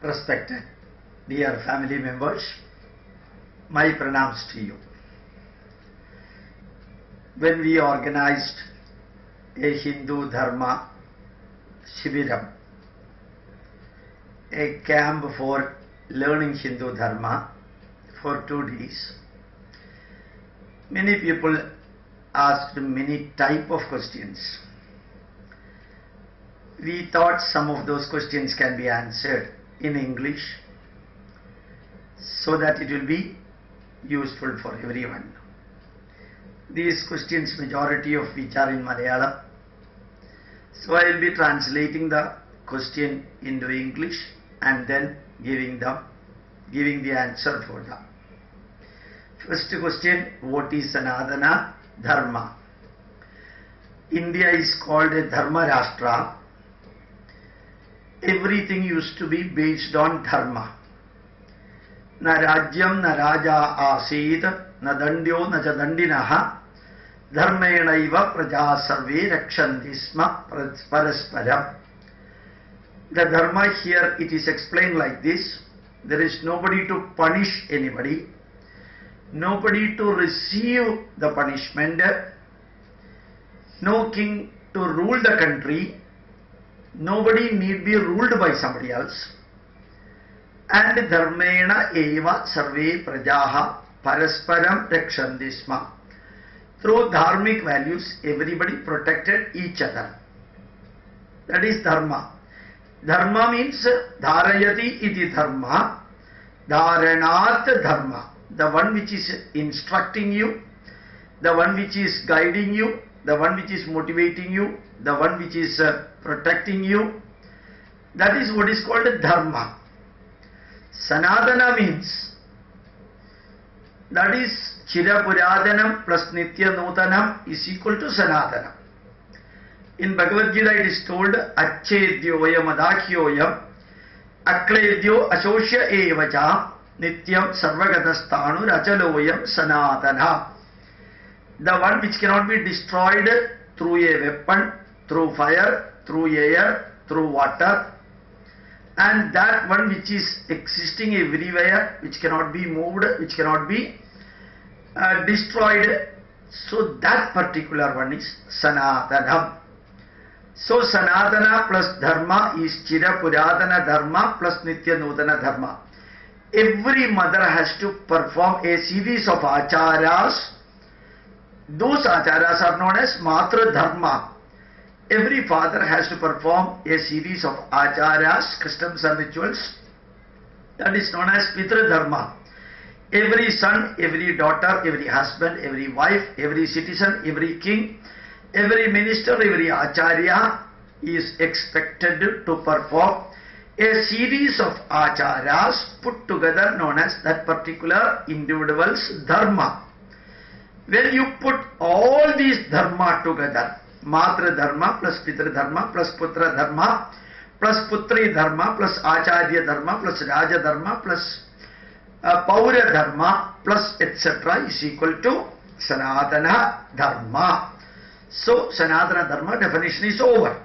Respected dear family members, my pranams to you. When we organized a Hindu Dharma Shibiram, a camp for learning Hindu Dharma for 2 days, many people asked many type of questions. We thought some of those questions can be answered in English so that it will be useful for everyone. These questions, majority of which are in Malayalam. So I will be translating the question into English and then giving the answer for them. First question, what is Sanatana Dharma? India is called a Dharma Rashtra. Everything used to be based on Dharma. Na Rajyam na Raja Asid, na Dandyo na Jadandinaha, Dharmenaiva Praja Sarve Rakshandisma Parasparam. The Dharma here, it is explained like this. There is nobody to punish anybody, nobody to receive the punishment, no king to rule the country, nobody need be ruled by somebody else. And dharmena eva sarve prajaha parasparam rakshandisma. Through dharmic values, everybody protected each other. That is dharma. Dharma means dharayati iti dharma, dharanat dharma. The one which is instructing you, the one which is guiding you, the one which is motivating you, the one which is protecting you. That is what is called dharma. Sanatana means, that is Chira Puradanam plus Nitya Nutanam is equal to Sanatana. In Bhagavad Gita it is told, Achedyoyam Adakyoyam Akledyo Ashosya Evacha Nityam Sarvagatastanu Rachaloyam Sanatana. The one which cannot be destroyed through a weapon, through fire, through air, through water, and that one which is existing everywhere, which cannot be moved, which cannot be destroyed. So that particular one is Sanatana. So Sanatana plus Dharma is Chira Puradana Dharma plus Nitya Nutana Dharma. Every mother has to perform a series of acharas. Those acharas are known as Matra Dharma. Every father has to perform a series of acharas, customs and rituals. That is known as Pitra Dharma. Every son, every daughter, every husband, every wife, every citizen, every king, every minister, every acharya is expected to perform a series of acharas put together known as that particular individual's dharma. When you put all these dharma together, Matra Dharma plus Pitra Dharma plus Putra Dharma plus Putri Dharma plus Acharya Dharma plus Raja Dharma plus Paura Dharma plus etc. is equal to Sanatana Dharma. So Sanatana Dharma definition is over.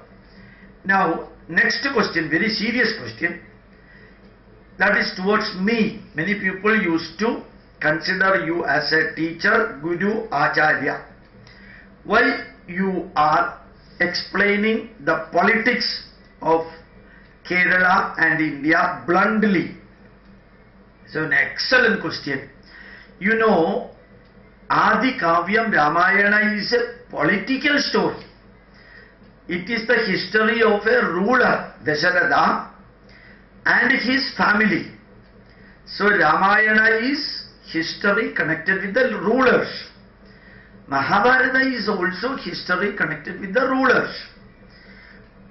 Now next question, very serious question, that is towards me. Many people used to consider you as a teacher, guru, acharya. Why you are explaining the politics of Kerala and India bluntly? So an excellent question. You know, Adi Kavyam Ramayana is a political story. It is the history of a ruler, Dasharatha, and his family. So Ramayana is history connected with the rulers. Mahabharata is also history connected with the rulers.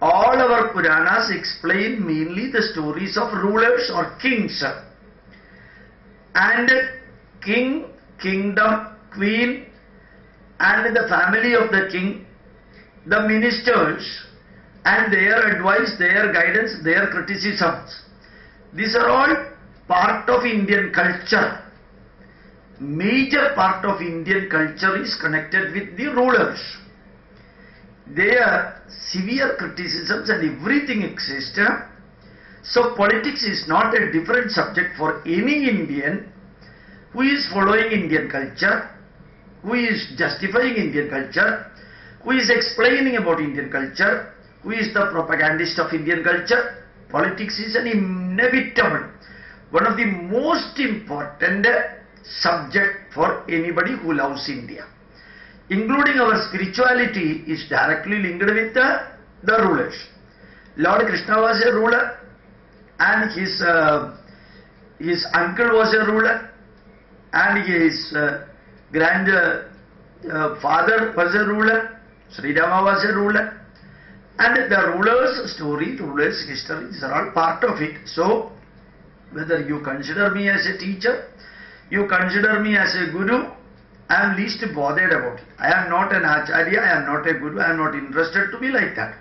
All our Puranas explain mainly the stories of rulers or kings. And king, kingdom, queen, and the family of the king, the ministers, and their advice, their guidance, their criticisms. These are all part of Indian culture. Major part of Indian culture is connected with the rulers. Their severe criticisms and everything exists. So politics is not a different subject for any Indian who is following Indian culture, who is justifying Indian culture, who is explaining about Indian culture, who is the propagandist of Indian culture. Politics is an inevitable, one of the most important subject for anybody who loves India. Including our spirituality is directly linked with the rulers. Lord Krishna was a ruler, and his uncle was a ruler, and his grandfather was a ruler. Sri Rama was a ruler, and the ruler's story, ruler's history, these are all part of it. So, whether you consider me as a teacher, you consider me as a guru, I am least bothered about it. I am not an acharya, I am not a guru, I am not interested to be like that.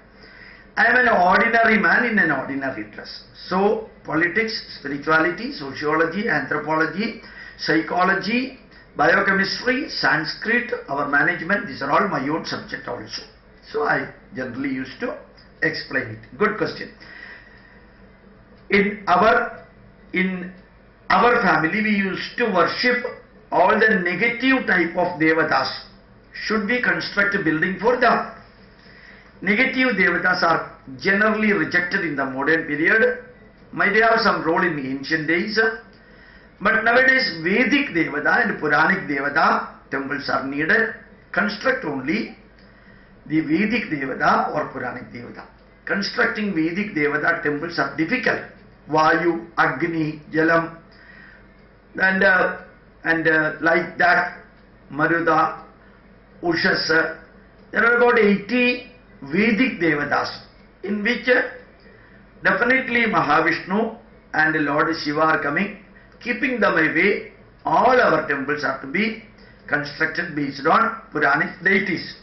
I am an ordinary man in an ordinary dress. So, politics, spirituality, sociology, anthropology, psychology, biochemistry, Sanskrit, our management, these are all my own subject also. So, I generally used to explain it. Good question. In our family, we used to worship all the negative type of devatas. Should we construct a building for them? Negative devatas are generally rejected in the modern period. Might have some role in the ancient days. But nowadays, Vedic devata and Puranic devata temples are needed. Construct only the Vedic devata or Puranic devata. Constructing Vedic devata temples are difficult. Vayu, Agni, Jalam, and like that, Maruda, Ushasa. There are about 80 Vedic devatas, in which definitely Mahavishnu and Lord Shiva are coming. Keeping them away, all our temples have to be constructed based on Puranic deities.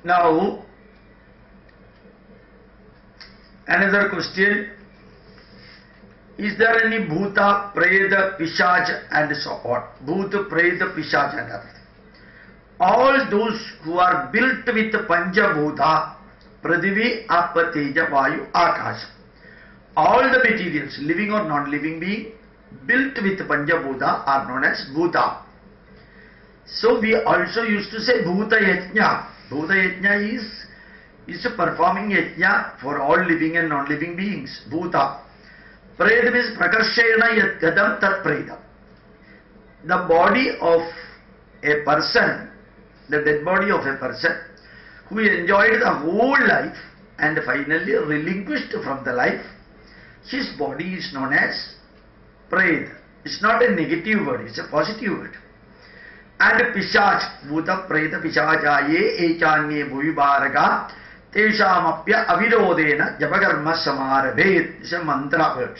Now, another question. Is there any Bhuta, Preda, Pishaj and so on? Bhuta, Preda, Pishaj and others. All those who are built with Panchabhuta, Pradivi, Apa, Teja, Vayu, Akash. All the materials, living or non-living being, built with Panchabhuta are known as Bhuta. So we also used to say Bhuta Yajna. Bhuta Yajna is performing Yajna for all living and non-living beings. Bhuta. Preda means Prakarshena Yat Gadam Tat Preda. The body of a person, the dead body of a person who enjoyed the whole life and finally relinquished from the life, his body is known as Preda. It's not a negative word, it's a positive word. And Pishaj, Bhuta Preda Pishajaye Echanye Bhuvibharaga Teshamapya Avirodena Japakarma Samarabhet. It's a mantra word.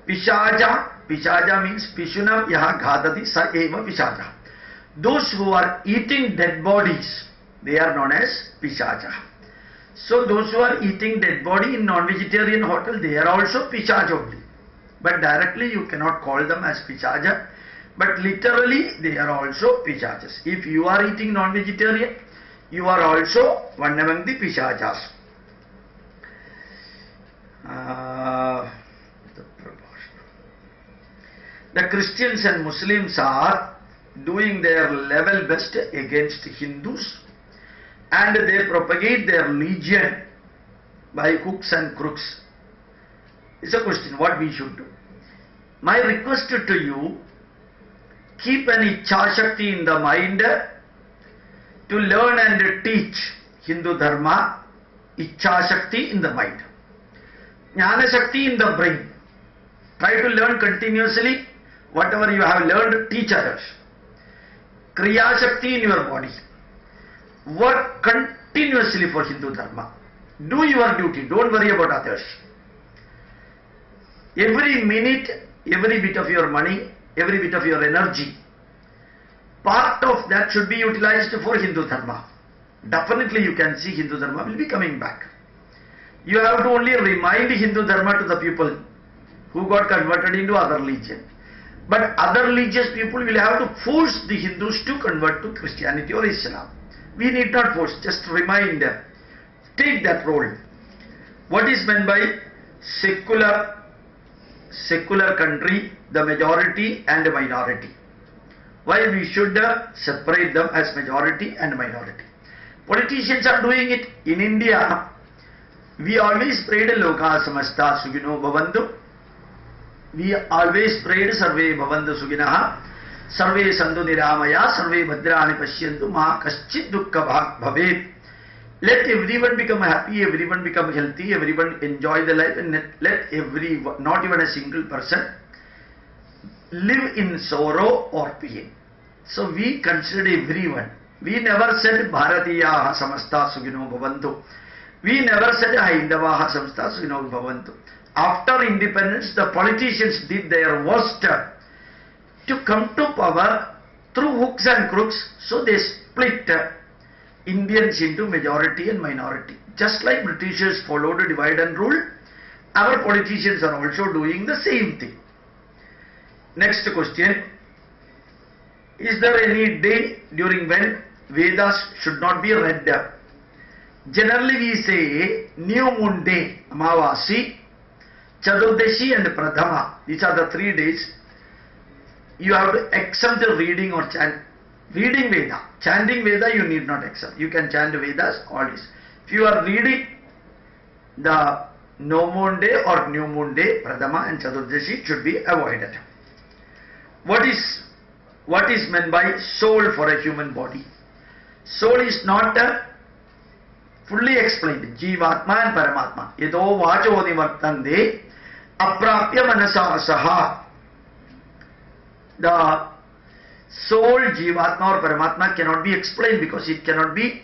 Pishaja, Pishaja means Pishunam Yaha Ghadati Sa Eva Pishaja. Those who are eating dead bodies, they are known as Pishaja. So those who are eating dead body in non-vegetarian hotel, they are also Pishaj only. But directly you cannot call them as Pishaja. But literally they are also Pishajas. If you are eating non-vegetarian, you are also one among the Pishajas. The Christians and Muslims are doing their level best against Hindus, and they propagate their religion by hooks and crooks. It's a question what we should do. My request to you, keep an Ichha Shakti in the mind to learn and teach Hindu Dharma. Ichha Shakti in the mind, Jnana Shakti in the brain. Try to learn continuously. Whatever you have learned, teach others. Kriya Shakti in your body. Work continuously for Hindu Dharma. Do your duty, don't worry about others. Every minute, every bit of your money, every bit of your energy, part of that should be utilized for Hindu Dharma. Definitely you can see Hindu Dharma will be coming back. You have to only remind Hindu Dharma to the people who got converted into other religion. But other religious people will have to force the Hindus to convert to Christianity or Islam. We need not force, just remind them. Take that role. What is meant by secular country, the majority and the minority? Why we should separate them as majority and minority? Politicians are doing it. In India, we always prayed Loka Samasta Sugino Bhavantu. We always prayed Sarve Bhavantu Suginaha, Sarve Santu Niramaya, Sarve Bhadrani Pashyantu, Ma Kaschit Dukkha Bhavet. Let everyone become happy, everyone become healthy, everyone enjoy the life, and let everyone, not even a single person, live in sorrow or pain. So we consider everyone. We never said Bharatiyaha Samasta Sugino Bhavantu. We never said Haindavaha Samasta Sugino Bhavantu. After independence, the politicians did their worst to come to power through hooks and crooks. So they split Indians into majority and minority. Just like Britishers followed a divide and rule, our politicians are also doing the same thing. Next question. Is there any day during when Vedas should not be read? Generally we say New Moon Day, Amavasi, Chaturdashi and Prathama. These are the 3 days. You have to exempt the reading or chant. Reading Veda. Chanting Veda you need not accept. You can chant Vedas, all this. If you are reading the No Moon Day or New Moon Day, Pradama and Chaturdashi should be avoided. What is meant by soul for a human body? Soul is not fully explained. Jivatma and Paramatma. Yedo vacho nivartande aprapya manasa saha. The soul, Jivatma or Paramatma cannot be explained because it cannot be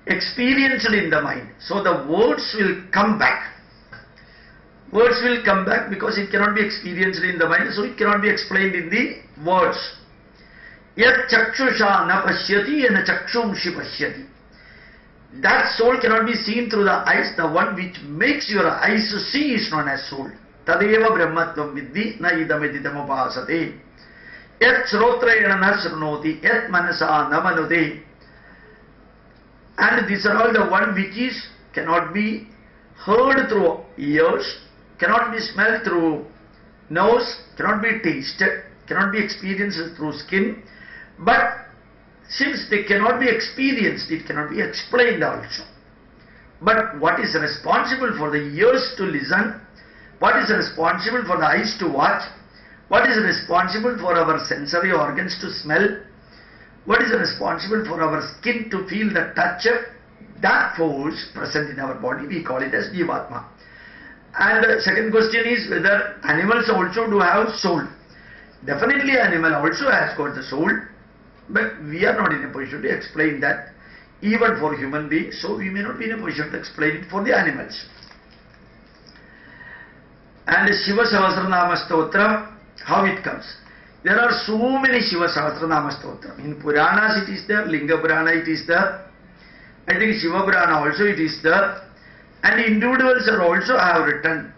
experienced in the mind. So the words will come back. Words will come back because it cannot be experienced in the mind, so it cannot be explained in the words. Yat chakshusha na pashyati and chakshumshi pashyati. That soul cannot be seen through the eyes. The one which makes your eyes to see is known as soul. Tadeva brahmatvam vidhi na idamididam upasate. Yat srotrayana na srunoti, yat manasa na manute. And these are all the one which is cannot be heard through ears, cannot be smelled through nose, cannot be tasted, cannot be experienced through skin. But since they cannot be experienced, it cannot be explained also. But what is responsible for the ears to listen? What is responsible for the eyes to watch? What is responsible for our sensory organs to smell? What is responsible for our skin to feel the touch? That force present in our body, we call it as Jivatma. And the second question is whether animals also do have soul. Definitely animal also has got the soul, but we are not in a position to explain that even for human beings, so we may not be in a position to explain it for the animals. And Shiva Sahasranama Stotra, how it comes? There are so many Shiva Sahasranama Stotra. In Puranas it is there, Linga Purana it is there, I think Shiva Purana also it is there, and individuals are also have written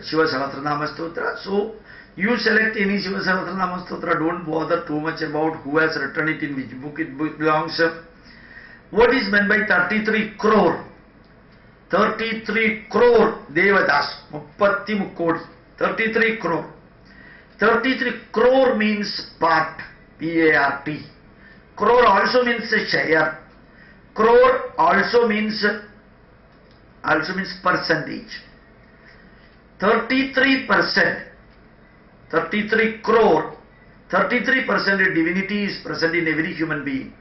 Shiva Sahasranama Stotra. So you select any Shiva Sahasranama Stotra, don't bother too much about who has written it, in which book it belongs. What is meant by 33 crore? 33 crore Devadas, 33 Mukodi, 33 crore. 33 crore means part, P-A-R-T. Crore also means share. Crore also means percentage. 33%, 33 crore, 33% divinity is present in every human being.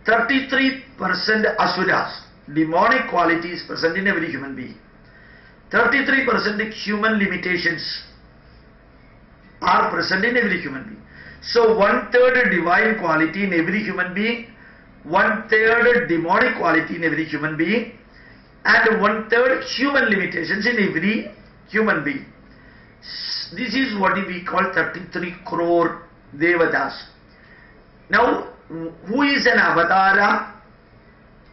33% asuras, demonic quality is present in every human being. 33% human limitations are present in every human being. So 1/3 divine quality in every human being, 1/3 demonic quality in every human being, and 1/3 human limitations in every human being. This is what we call 33 crore Devatas. Now, who is an avatara?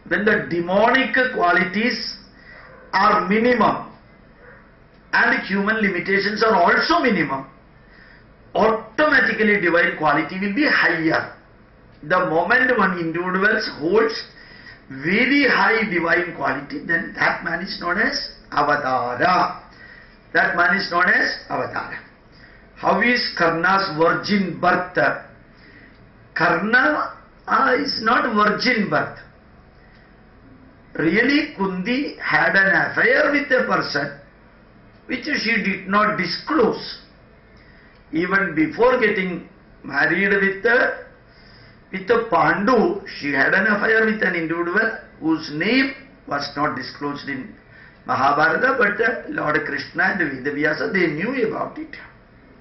When the demonic qualities are minimum and human limitations are also minimum, automatically divine quality will be higher. The moment one individual holds very high divine quality, then that man is known as Avatara. That man is known as Avatara. How is Karna's virgin birth? Karna is not virgin birth. Really, Kundi had an affair with a person which she did not disclose. Even before getting married with Pandu, she had an affair with an individual whose name was not disclosed in Mahabharata, but Lord Krishna and Vedavyasa, they knew about it.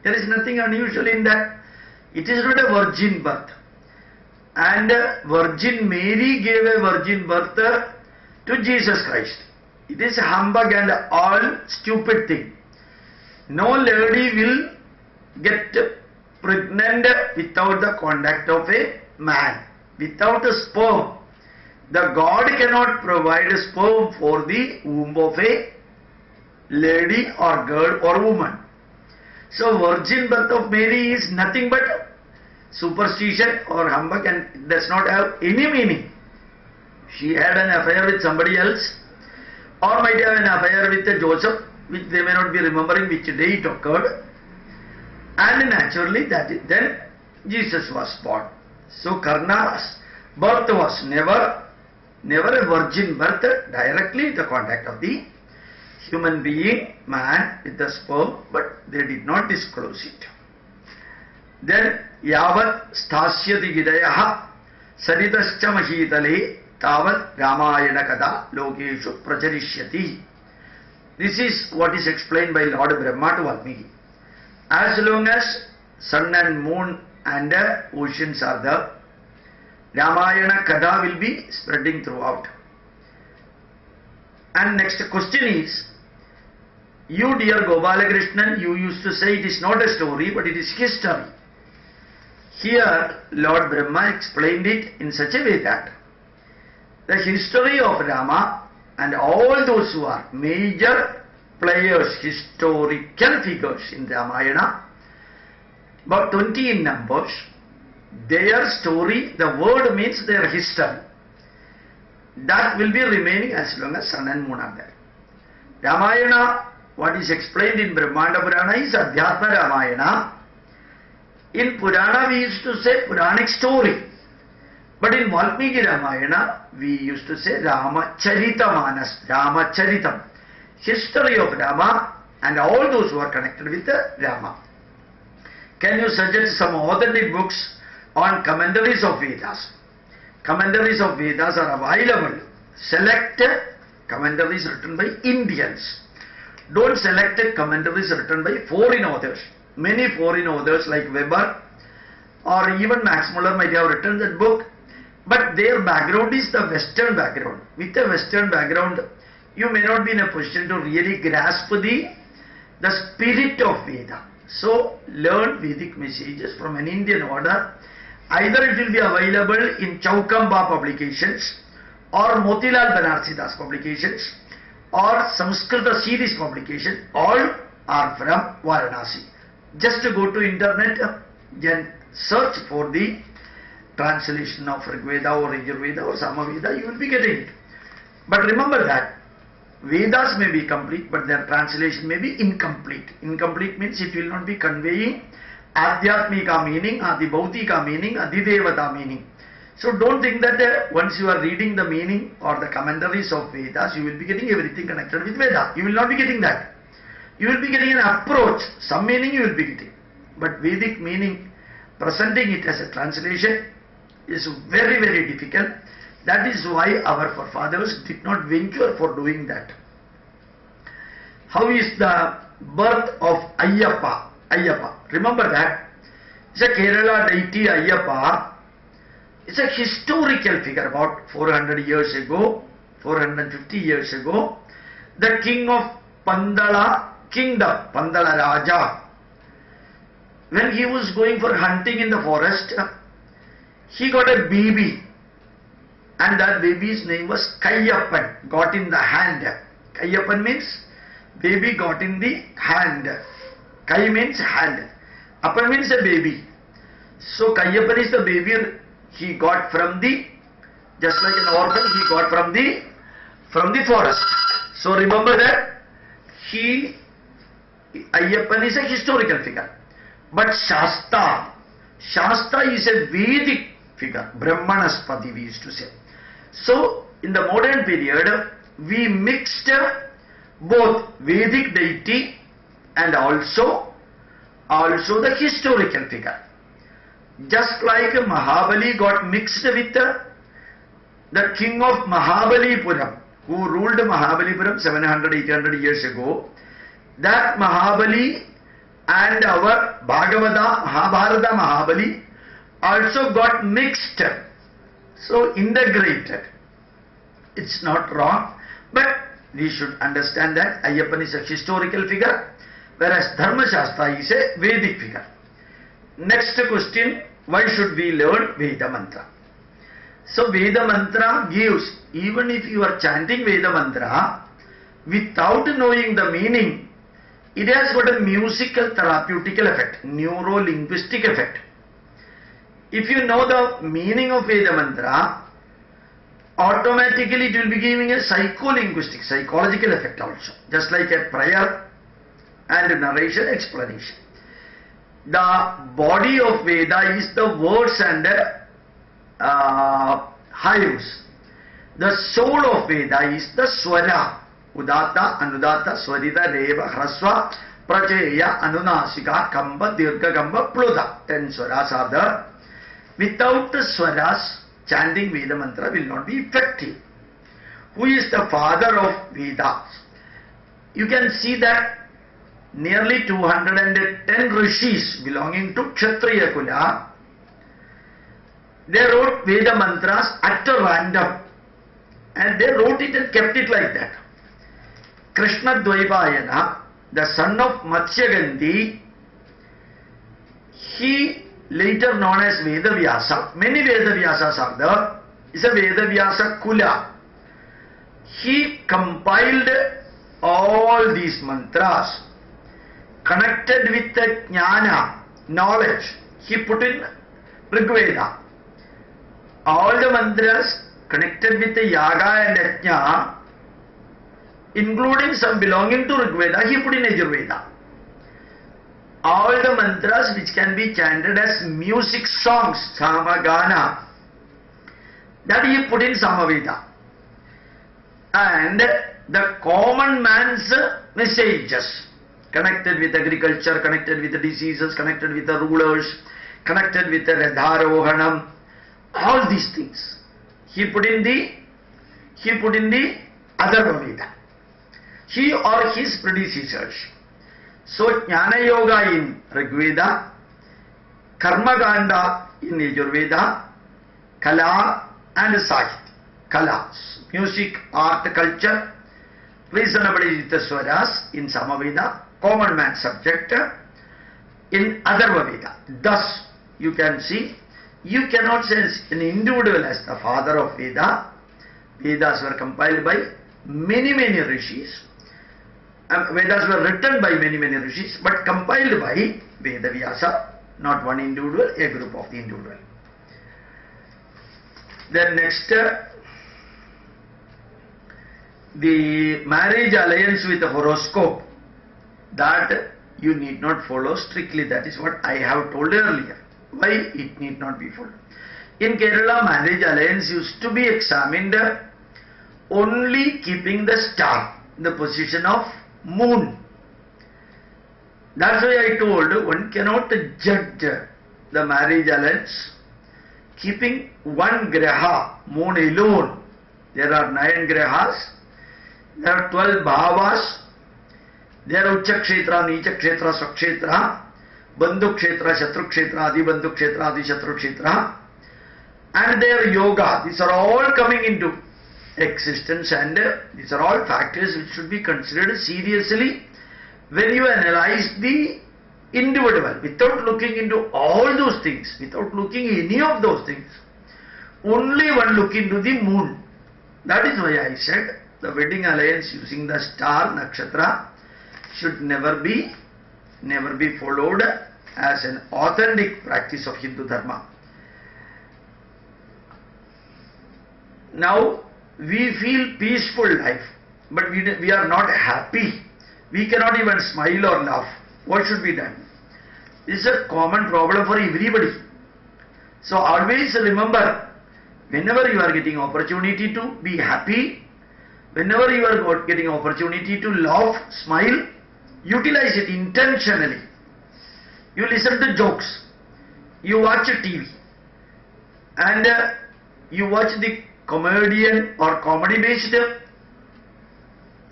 There is nothing unusual in that. It is not a virgin birth. And Virgin Mary gave a virgin birth to Jesus Christ. It is a humbug and all stupid thing. No lady will get pregnant without the contact of a man, without a sperm. The God cannot provide a sperm for the womb of a lady or girl or woman. So virgin birth of Mary is nothing but superstition or humbug and does not have any meaning. She had an affair with somebody else, or might have an affair with Joseph, which they may not be remembering which day it occurred, and naturally then Jesus was born. So Karna's birth was never a virgin birth, directly the contact of the human being, man, with the sperm, but they did not disclose it. Then Yavat Stasyati Gidayaha Saritascha Mahitale Tavat Ramayana Kada Lokeshu Pracharishyati. This is what is explained by Lord Brahma to Valmiki. As long as sun and moon and oceans are there, Ramayana Kada will be spreading throughout. And next question is, you dear Gopalakrishnan, you used to say it is not a story but it is history. Here Lord Brahma explained it in such a way that the history of Rama and all those who are major players, historical figures in Ramayana, about 20 in numbers, their story, the word means their history. That will be remaining as long as sun and moon are there. Ramayana, what is explained in Brahmanda Purana is Adhyatma Ramayana. In Purana we used to say Puranic story. But in Valmiki Ramayana we used to say Ramacharita Ramacharitam. History of Rama and all those who are connected with Rama. Can you suggest some authentic books on commentaries of Vedas? Commentaries of Vedas are available. Select commentaries written by Indians. Don't select commentaries written by foreign authors. Many foreign authors like Weber or even Max Muller might have written that book, but their background is the Western background. With a Western background, you may not be in a position to really grasp the spirit of Veda. So learn Vedic messages from an Indian order. Either it will be available in Chaukamba publications or Motilal Banarsidass publications or Samskrita series publication. All are from Varanasi. Just to go to internet, then search for the translation of Rigveda or Yajurveda or Samaveda, you will be getting it. But remember that Vedas may be complete, but their translation may be incomplete. Incomplete means it will not be conveying Adhyatmika meaning, Adibhautika meaning, Adidevata meaning. So don't think that once you are reading the meaning or the commentaries of Vedas, you will be getting everything connected with Veda. You will not be getting that. You will be getting an approach, some meaning you will be getting. But Vedic meaning, presenting it as a translation is very, very difficult. That is why our forefathers did not venture for doing that. How is the birth of Ayyappa? Ayyappa. Remember that. It's a Kerala deity Ayyappa. It's a historical figure. About 400 years ago, 450 years ago, the king of Pandala kingdom, Pandala Raja, when he was going for hunting in the forest, he got a baby. And that baby's name was Kayyappan, got in the hand. Kayyappan means baby got in the hand. Kai means hand. Appan means a baby. So Kayyappan is the baby he got from the Just like an organ he got from the forest. So remember that Ayyappan is a historical figure. But Shasta is a Vedic figure. Brahmanaspati we used to say. So in the modern period, we mixed both Vedic deity and also the historical figure. Just like Mahabali got mixed with the king of Mahabalipuram, who ruled Mahabalipuram 700-800 years ago. That Mahabali and our Mahabharata Mahabali also got mixed, so integrated. It's not wrong, but we should understand that Ayyappan is a historical figure, whereas Dharma Shastra is a Vedic figure. Next question, why should we learn Veda Mantra? So Veda Mantra gives, even if you are chanting Veda Mantra, without knowing the meaning, it has got a musical therapeutical effect, neuro-linguistic effect. If you know the meaning of Veda Mantra, automatically it will be giving a psycho-linguistic, psychological effect also, just like a prayer and narration explanation. The body of Veda is the words and haius. The soul of Veda is the swara. Udata, Anudata, Swarita, Reva, Hraswa, Pracheya, Anunasika, Kamba, Dirgha, Kamba, Pluda. 10 swaras are there. Without the swaras, chanting Veda Mantra will not be effective. Who is the father of Vedas? You can see that nearly 210 rishis belonging to Kshatriya Kula, they wrote Veda Mantras at random, and they wrote it and kept it like that. Krishna Dvaipayana, the son of Matsyagandhi, he later known as Vedavyasa, many Vedavyasas are there, is a Vedavyasa Kula. He compiled all these mantras, connected with the jnana, knowledge, he put in Rigveda. All the mantras connected with the yaga and yajna, including some belonging to Rigveda, he put in Yajurveda. All the mantras which can be chanted as music songs, Samagana, that he put in Samaveda. And the common man's messages, connected with agriculture, connected with the diseases, connected with the rulers, connected with the Radharohanam, all these things, he put in the Atharva Veda. He or his predecessors. So Jnana Yoga in Rigveda, Karma Kanda in Yajurveda, Kala and Sahit. Kala, music, art, culture, reasonably with the swaras in Samaveda, common man subject in Atharva Veda. Thus, you can see, you cannot say an individual as the father of Veda. Vedas were compiled by many rishis. Vedas were written by many rishis, but compiled by Vedavyasa, not one individual, a group of the individual. Then next, the marriage alliance with the horoscope, that you need not follow strictly. That is what I have told earlier. Why it need not be followed? In Kerala, marriage alliance used to be examined only keeping the star in the position of moon. That's why I told one cannot judge the marriage alliance keeping one graha, moon alone. There are 9 grahas, there are 12 bhavas, there are Ucha Kshetra, Nicha Kshetra, Swakshetra, Bandhu Kshetra, Shatru Kshetra, Adi Bandhu Kshetra, Adi Shatru Kshetra, and their yoga. These are all coming into existence, and these are all factors which should be considered seriously when you analyze the individual, without looking into all those things, without looking any of those things. Only one look into the moon. That is why I said the wedding alliance using the star nakshatra should never be followed as an authentic practice of Hindu Dharma. Now we feel peaceful life, but we are not happy. We cannot even smile or laugh. What should be done? This is a common problem for everybody. So always remember, whenever you are getting opportunity to be happy, whenever you are getting opportunity to laugh, smile, utilize it intentionally. You listen to jokes, you watch TV, and you watch the comedian or comedy based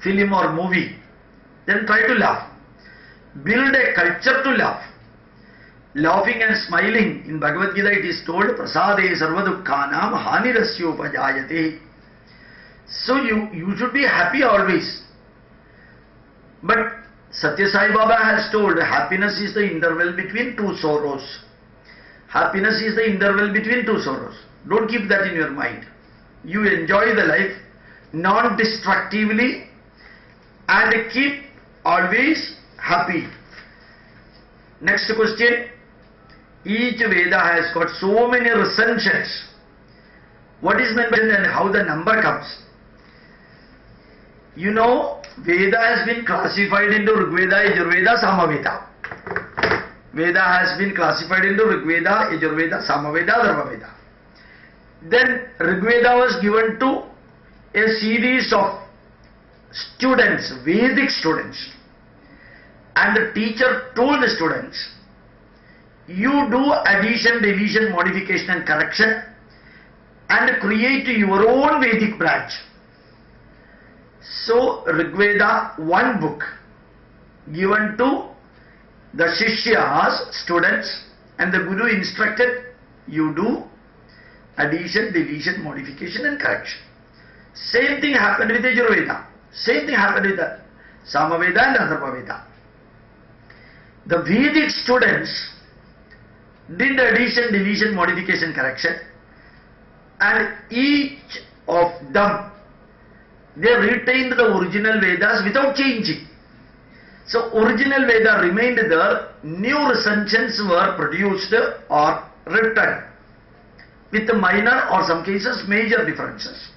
film or movie, then try to laugh. Build a culture to laugh. Laughing and smiling, in Bhagavad Gita it is told, prasade sarvadukkhanam hanirasyopajayate. So you should be happy always. But Satya Sai Baba has told, happiness is the interval between two sorrows. Happiness is the interval between two sorrows. Don't keep that in your mind. You enjoy the life non-destructively and keep always happy. Next question. Each Veda has got so many recensions. What is meant by that and how the number comes? You know, Veda has been classified into Rigveda, Yajurveda, Samaveda. Veda has been classified into Rigveda, Yajurveda, Samaveda, Dharmaveda. Then Rigveda was given to a series of students, Vedic students. And the teacher told the students, you do addition, deletion, modification and correction and create your own Vedic branch. So Rigveda, one book given to the Shishyas, students, and the Guru instructed, you do addition, deletion, modification and correction. Same thing happened with Yajurveda. Same thing happened with the Samaveda and Atharvaveda. The Vedic students did addition, deletion, modification, correction, and each of them, they retained the original Vedas without changing. So original Veda remained there, new recensions were produced or written with minor or some cases major differences.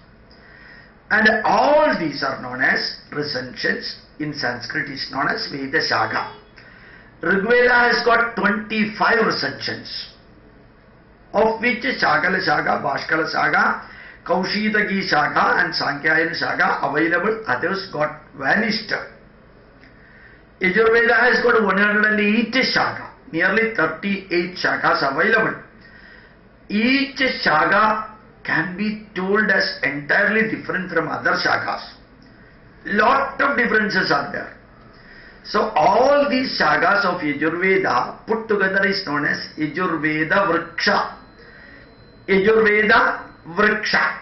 And all these are known as recensions. In Sanskrit is known as Veda Shaka. Rigveda has got 25 recensions, of which Shakala Shaka, Bhaskala Shaka, Kaushitaki Shaka and Sankhyayan Shaka available, others got vanished. Yajurveda has got 108 Shaka, nearly 38 Shakas available. Each Shaka can be told as entirely different from other Shakas. Lot of differences are there. So all these Shakas of Yajurveda put together is known as Yajurveda Vriksha. Yajurveda Vriksha.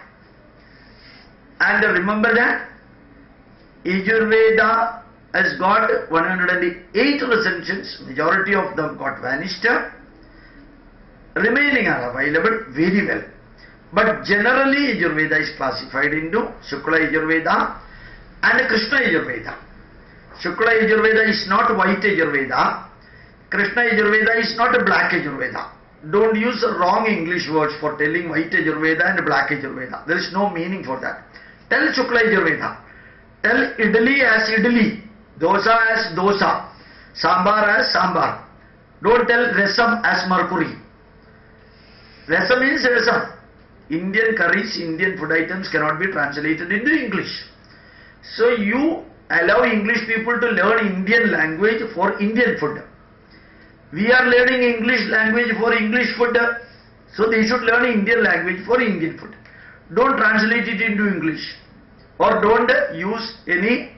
And remember that Yajurveda has got 108 recensions, majority of them got vanished. Remaining are available very well. But generally Yajurveda is classified into Shukla Yajurveda and Krishna Yajurveda. Shukla Yajurveda is not white Yajurveda. Krishna Yajurveda is not a black Yajurveda. Don't use wrong English words for telling white Yajurveda and black Yajurveda. There is no meaning for that. Tell Shukla Yajurveda. Tell Idli as Idli, Dosa as Dosa, Sambar as Sambar. Don't tell Rasam as Mercury. Rasam means Rasam. Indian curries, Indian food items cannot be translated into English. So you allow English people to learn Indian language for Indian food. We are learning English language for English food, so they should learn Indian language for Indian food. Don't translate it into English, or don't use any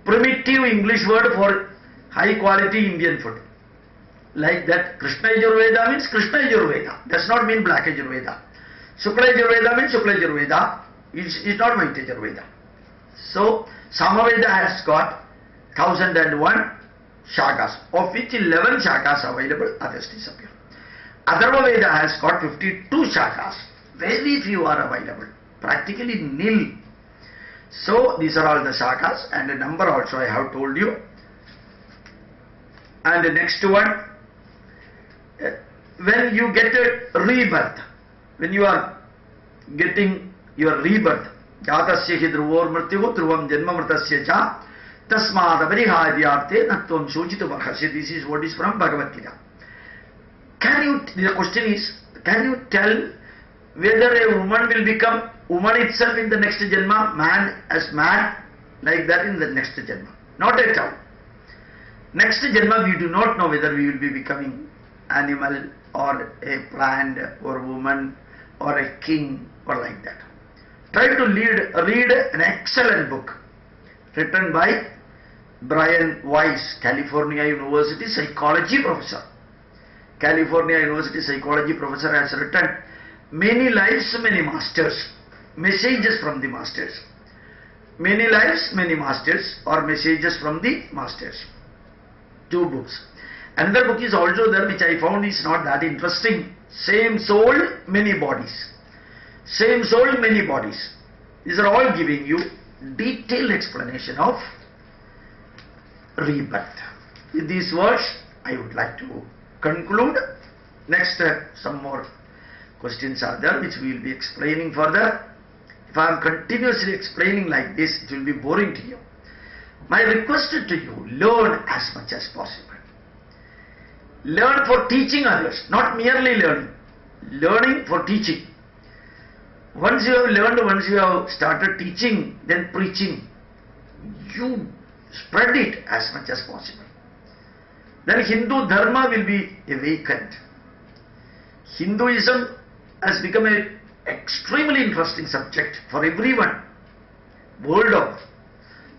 primitive English word for high quality Indian food. Like that, Krishna Yajurveda means Krishna Yajurveda, does not mean black Yajurveda. Shukla Yajurveda means Shukla Yajurveda, it's not white Yajurveda. So Samaveda has got 1001 Shakas, of which 11 Shakas available, others disappear. Atharvaveda has got 52 Shakas, very few are available, practically nil. So these are all the Shakas, and the number also I have told you. And the next one, when you get a rebirth, when you are getting your rebirth. Jatasya hi dhruvor mrityu dhruvam janma mritasya cha tasmad apariharyarthe natvam shojitu bharhasya. This is what is from Bhagavad Gita. The question is, can you tell whether a woman will become woman itself in the next Janma, man as man, like that in the next Janma? Not at all. Next Janma we do not know whether we will be becoming animal or a plant or woman or a king or like that. Try to read an excellent book written by Brian Weiss, California University psychology professor. California University psychology professor has written Many Lives, Many Masters, messages from the masters. Many Lives, Many Masters, or messages from the masters. 2 books. Another book is also there which I found is not that interesting. Same soul, many bodies. Same soul, many bodies. These are all giving you detailed explanation of rebirth. With these words, I would like to conclude. Next, some more questions are there which we will be explaining further. If I am continuously explaining like this, it will be boring to you. My request to you, learn as much as possible. Learn for teaching others, not merely learning. Learning for teaching. Once you have learned, once you have started teaching, then preaching, you spread it as much as possible. Then Hindu Dharma will be awakened. Hinduism has become an extremely interesting subject for everyone, world over.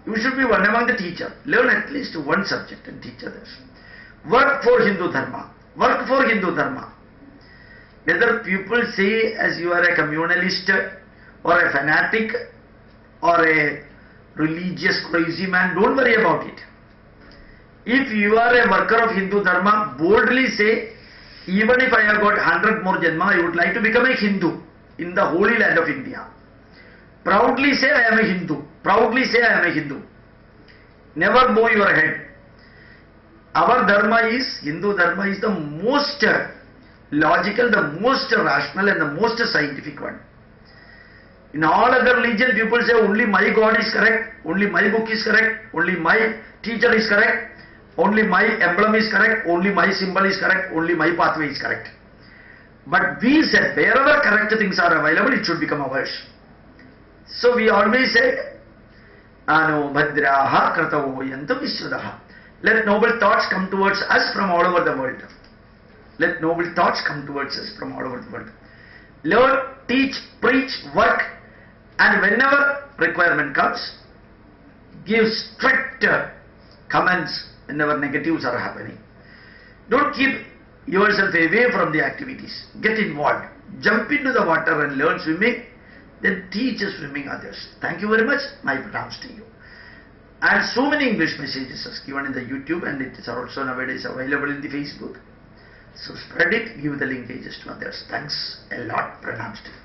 You should be one among the teachers. Learn at least one subject and teach others. Work for Hindu Dharma. Work for Hindu Dharma. Whether people say as you are a communalist or a fanatic or a religious crazy man, don't worry about it. If you are a worker of Hindu Dharma, boldly say, even if I have got 100 more Janma, I would like to become a Hindu in the holy land of India. Proudly say, I am a Hindu. Proudly say, I am a Hindu. Never bow your head. Our Dharma is, Hindu Dharma is the most logical, the most rational and the most scientific one. In all other religion, people say only my God is correct, only my book is correct, only my teacher is correct, only my emblem is correct, only my symbol is correct, only my pathway is correct. But we said wherever correct things are available, it should become ours. So we always said, Ano bhadraha kratavo yantu viswadaha. Let noble thoughts come towards us from all over the world. Let noble thoughts come towards us from all over the world. Learn, teach, preach, work, and whenever requirement comes, give strict comments whenever negatives are happening. Don't keep yourself away from the activities. Get involved. Jump into the water and learn swimming, then teach swimming others. Thank you very much. My pranams to you. And so many English messages are given in the YouTube, and it is also nowadays available in the Facebook. So spread it, give the linkages to others. Thanks a lot. Pranams to you.